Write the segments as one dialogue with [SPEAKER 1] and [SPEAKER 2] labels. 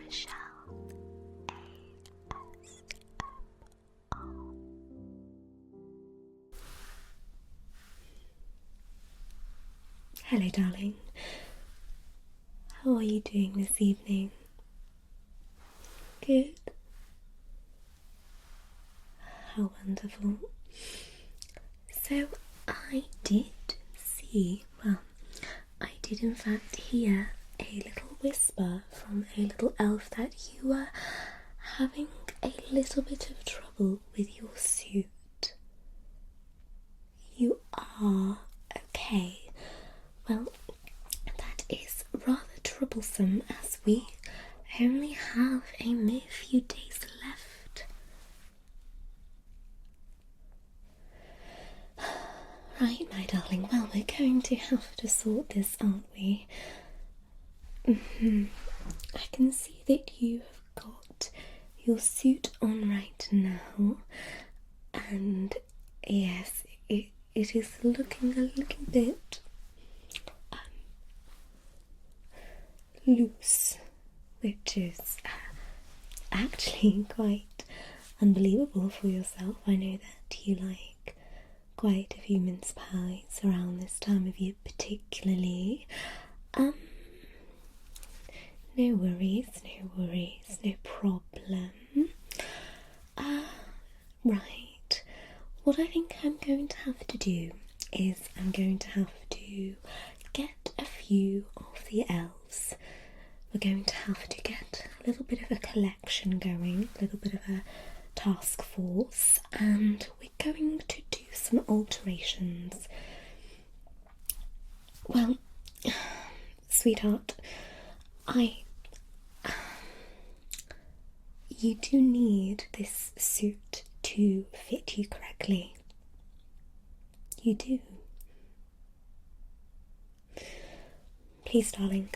[SPEAKER 1] Michelle ASMR. Hello darling, how are you doing this evening? Good? How wonderful. So I did in fact hear a little whisper from a little elf that you were having a little bit of trouble with your suit. You are okay. Well, that is rather troublesome as we only have a mere few days left. Right, my darling, well, we're going to have to sort this, aren't we? I can see that you have got your suit on right now, and yes, it is looking a little bit loose, which is actually quite unbelievable for yourself. I know that you like quite a few mince pies around this time of year particularly. No worries, no problem. Right, what I think I'm going to have to do is I'm going to have to get a few of the elves. We're going to have to get a little bit of a collection going, a little bit of a task force, and we're going to do some alterations. Well, sweetheart, you do need this suit to fit you correctly. You do. Please, darling,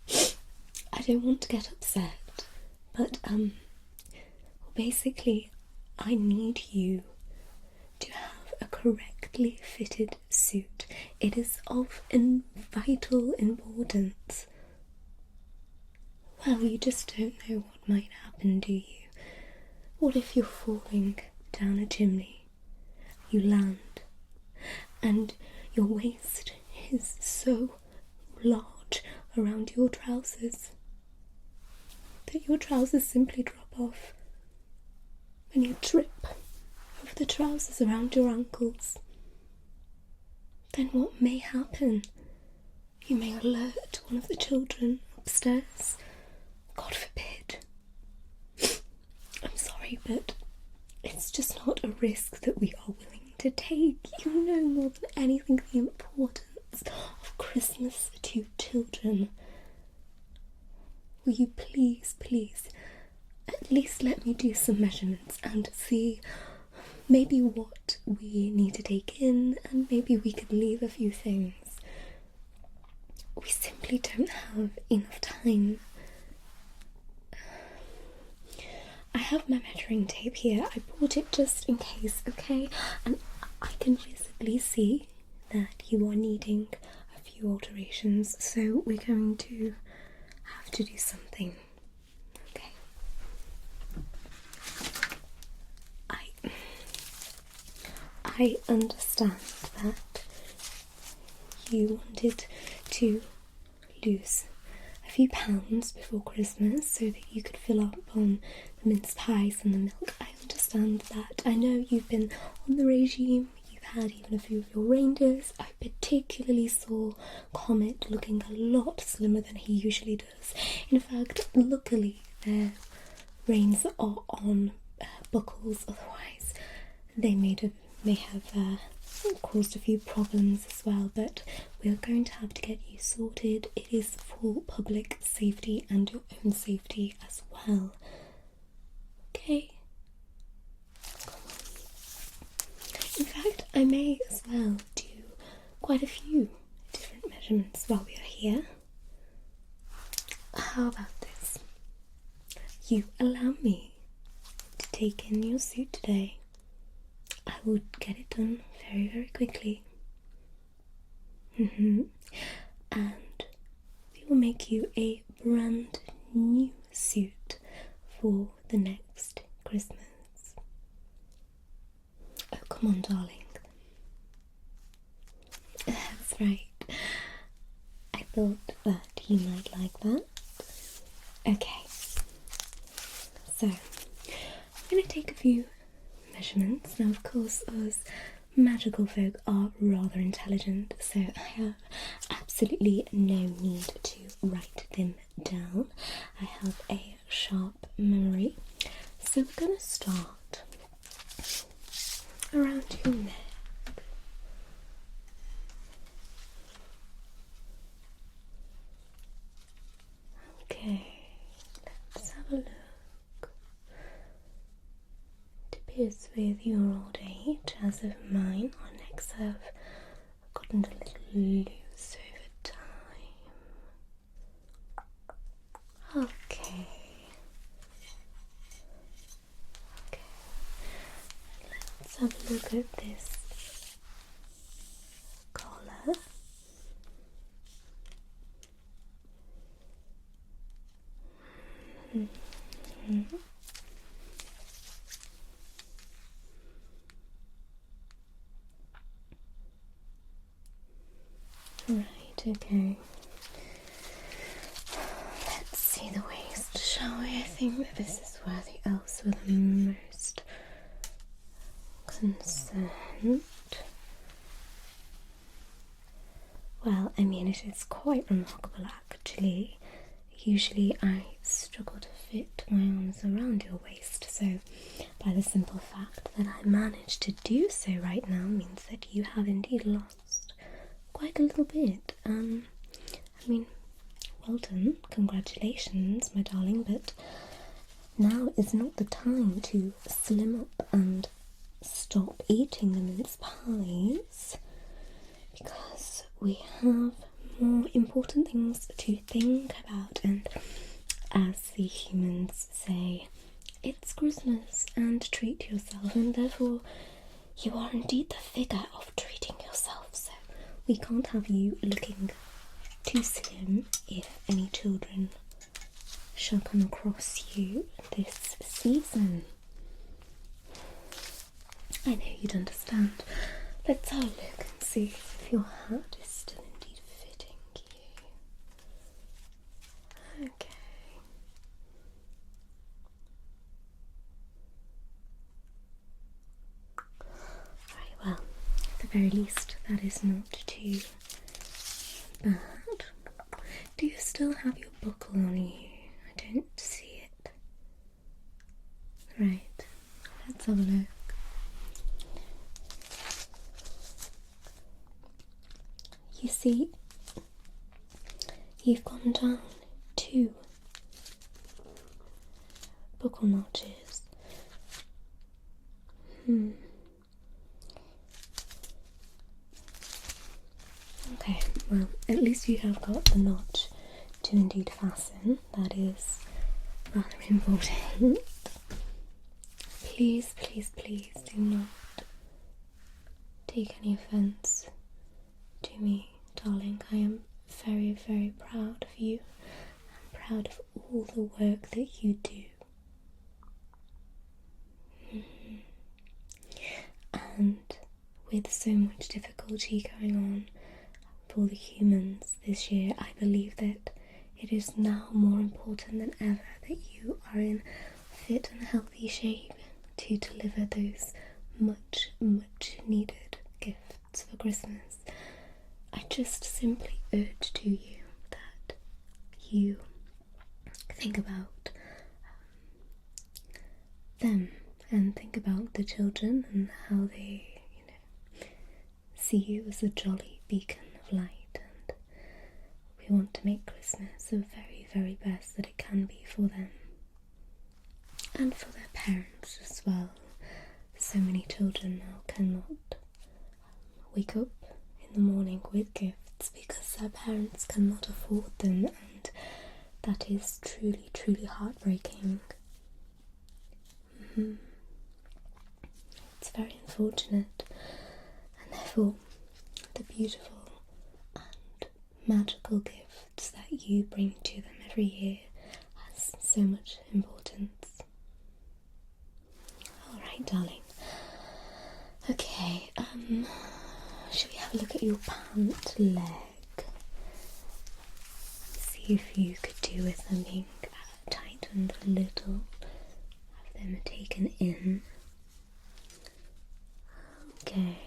[SPEAKER 1] I don't want to get upset, but basically I need you to have a correctly fitted suit. It is of vital importance. Well, you just don't know what might happen, do you? What if you're falling down a chimney, you land, and your waist is so large around your trousers that your trousers simply drop off and you trip over the trousers around your ankles? Then what may happen? You may alert one of the children upstairs. God forbid. I'm sorry, but it's just not a risk that we are willing to take. You know more than anything the importance of Christmas to children. Will you please, at least let me do some measurements and see maybe what we need to take in, and maybe we could leave a few things. We simply don't have enough time. I have my measuring tape here. I brought it just in case, okay? And I can visibly see that you are needing a few alterations, so we're going to have to do something. Okay. I understand that you wanted to lose a few pounds before Christmas so that you could fill up on the mince pies and the milk. I understand that. I know you've been on the regime, you've had even a few of your reindeers. I particularly saw Comet looking a lot slimmer than he usually does. In fact, luckily their reins are on buckles, otherwise they may have caused a few problems as well, but we're going to have to get you sorted. It is for public safety and your own safety as well. Okay? Come on. In fact, I may as well do quite a few different measurements while we are here. How about this? You allow me to take in your suit today. I will get it done very, very quickly. And we will make you a brand new suit for the next Christmas. Oh, come on, darling. That's right. I thought that you might like that. Okay. So, I'm going to take a few measurements. Now, of course, us magical folk are rather intelligent, so I have absolutely no need to write them down. I have a sharp memory. So we're going to start around your neck. Okay, let's have a look. It appears with your old age, as of mine, our necks have gotten a little loose over time. Okay. Let's have a look at this collar. Right, okay. Let's see the waist, shall we? I think that this is where the elves were the most concerned. Well, I mean, it is quite remarkable actually. Usually I struggle to fit my arms around your waist, so by the simple fact that I managed to do so right now means that you have indeed lost quite a little bit. I mean, well done, congratulations, my darling, but now is not the time to slim up and stop eating the mince pies, because we have more important things to think about, and as the humans say, it's Christmas and treat yourself, and therefore you are indeed the figure of treating yourself, so we can't have you looking too slim if any children shall come across you this season. I know you'd understand. Let's have a look and see if your hat is still indeed fitting you. Okay. Right, well, at the very least, that is not too bad. Do you still have your buckle on you? I don't see it. Right, let's have a look. You see, you've gone down 2 buckle notches. Okay, well, at least you have got the notch to indeed fasten. That is rather important. Please, please, please do not take any offence to me, darling. I am very, very proud of you. I'm proud of all the work that you do. And with so much difficulty going on for the humans this year, I believe that it is now more important than ever that you are in fit and healthy shape to deliver those much, much needed gifts for Christmas. I just simply urge to you that you think about them and think about the children and how they, see you as a jolly beacon of light. And we want to make Christmas the very, very best that it can be for them and for their parents as well. So many children now cannot wake up in the morning with gifts because their parents cannot afford them, and that is truly, truly heartbreaking. It's very unfortunate, and therefore the beautiful and magical gifts that you bring to them every year so much importance. Alright, darling. Okay, should we have a look at your pant leg? See if you could do with them being tightened a little. Have them taken in. Okay.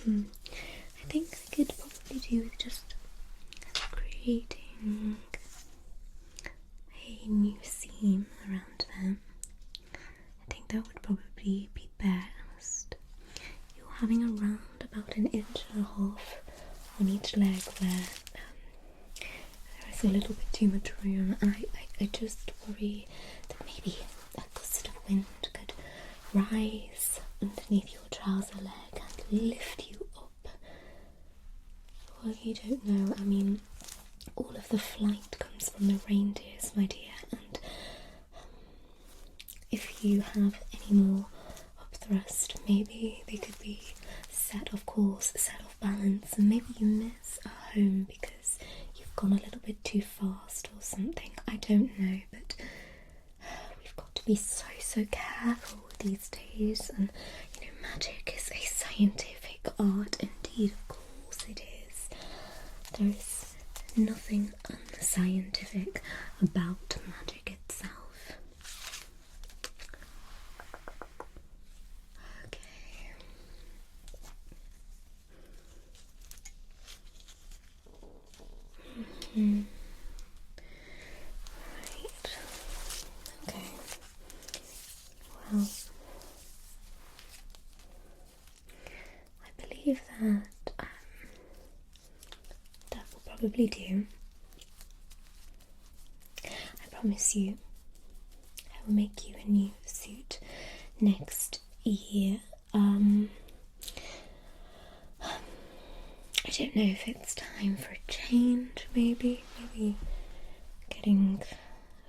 [SPEAKER 1] I think I could probably do with just creating a new seam around them. I think that would probably be best. You're having around about 1.5 inches on each leg where there is a little bit too much room, and I just worry that maybe a gust of wind could rise underneath your trouser leg and lift you up. Well, you don't know, I mean, all of the flight comes from the reindeers, my dear, and if you have any more upthrust, maybe they could be set off course, set off balance, and maybe you miss a home because you've gone a little bit too fast or something. I don't know, but we've got to be so careful these days, and you know, magic is a scientific art. Indeed, of course it is. There is nothing unscientific about magic itself. Okay. Right. Okay. Well, I believe that that will probably do. I promise you, I will make you a new suit next year. I don't know if it's time for a change, maybe getting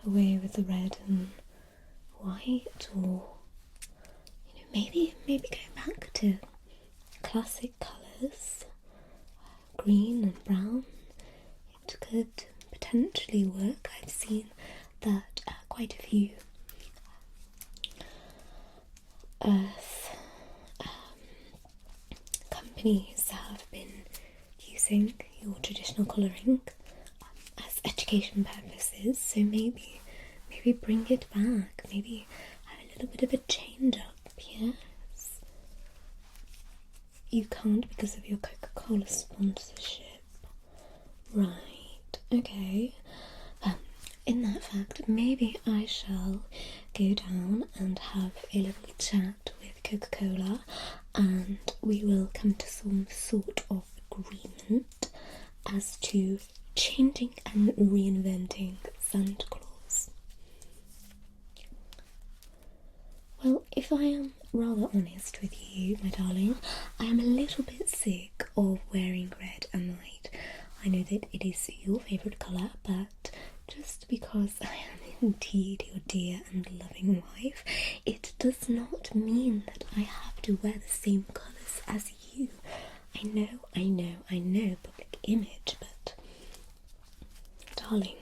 [SPEAKER 1] away with the red and white, or you know, maybe going back to classic colours, green and brown. It could potentially work. I've seen that quite a few earth companies have been using your traditional colouring as education purposes, so maybe bring it back, maybe have a little bit of a change up. Yes, you can't because of your Coca-Cola sponsorship, right? Okay. In that fact, maybe I shall go down and have a little chat with Coca-Cola, and we will come to some sort of agreement as to changing and reinventing Santa Claus. Well, if I am rather honest with you, my darling, I am a little bit sick of wearing red and white. I know that it is your favourite colour, but just because I am indeed your dear and loving wife, it does not mean that I have to wear the same colours as you. I know, public image, but darling,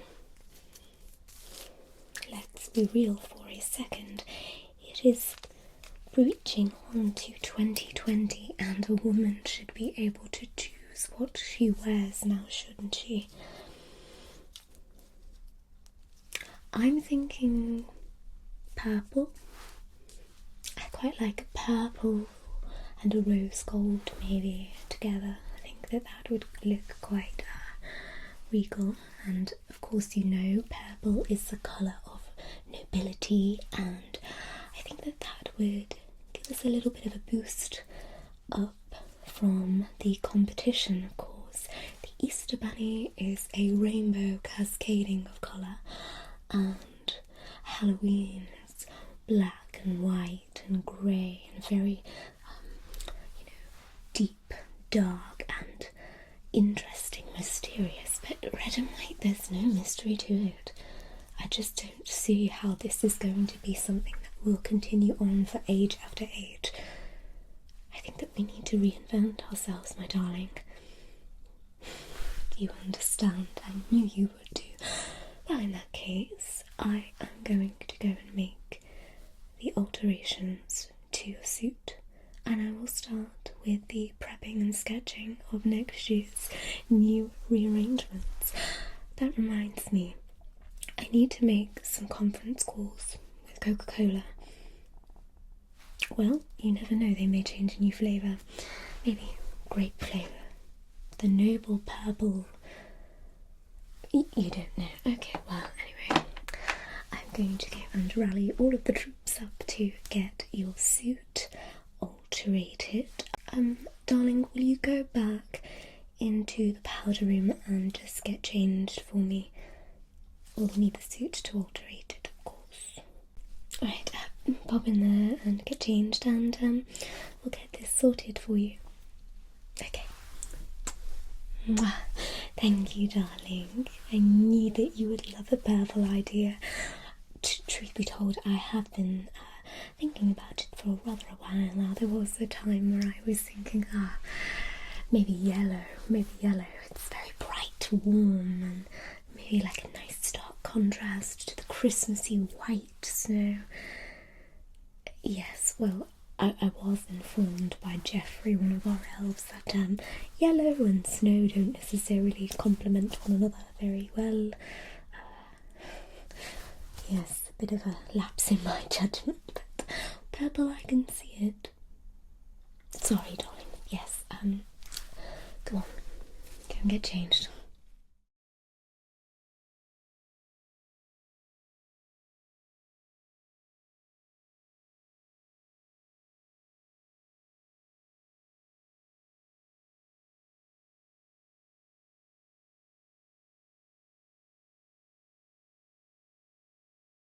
[SPEAKER 1] let's be real for a second. It is breaching onto 2020, and a woman should be able to choose what she wears now, shouldn't she? I'm thinking purple. I quite like purple and a rose gold maybe together. I think that would look quite regal, and of course you know purple is the colour of nobility, and I think that would give us a little bit of a boost up from the competition. Of course, the Easter Bunny is a rainbow cascading of colour, and Halloween is black and white and grey and very deep, dark and interesting, mysterious. But red and white, there's no mystery to it. I just don't see how this is going to be something that will continue on for age after age. I think that we need to reinvent ourselves, my darling. You understand. I knew you would do. Well, in that case, I am going to go and make the alterations to your suit, and I will start with the prepping and sketching of next year's new rearrangements. That reminds me, I need to make some conference calls with Coca-Cola. Well, you never know, they may change a new flavour. Maybe grape flavour. The noble purple. You don't know. Okay, well, anyway, I'm going to go and rally all of the troops up to get your suit alterated. Darling, will you go back into the powder room and just get changed for me? We'll need the suit to alterate it, of course. Alright, pop in there and get changed, and we'll get this sorted for you. Okay. Mwah. Thank you, darling. I knew that you would love a purple idea. Truth be told, I have been thinking about it for rather a while now. There was a time where I was thinking, maybe yellow. It's very bright, warm, and maybe like a nice stark contrast to the Christmassy white snow. Yes, well, I was informed by Geoffrey, one of our elves, that yellow and snow don't necessarily complement one another very well. Yes, a bit of a lapse in my judgment, but purple, I can see it. Sorry, darling. Yes, go on, go and get changed.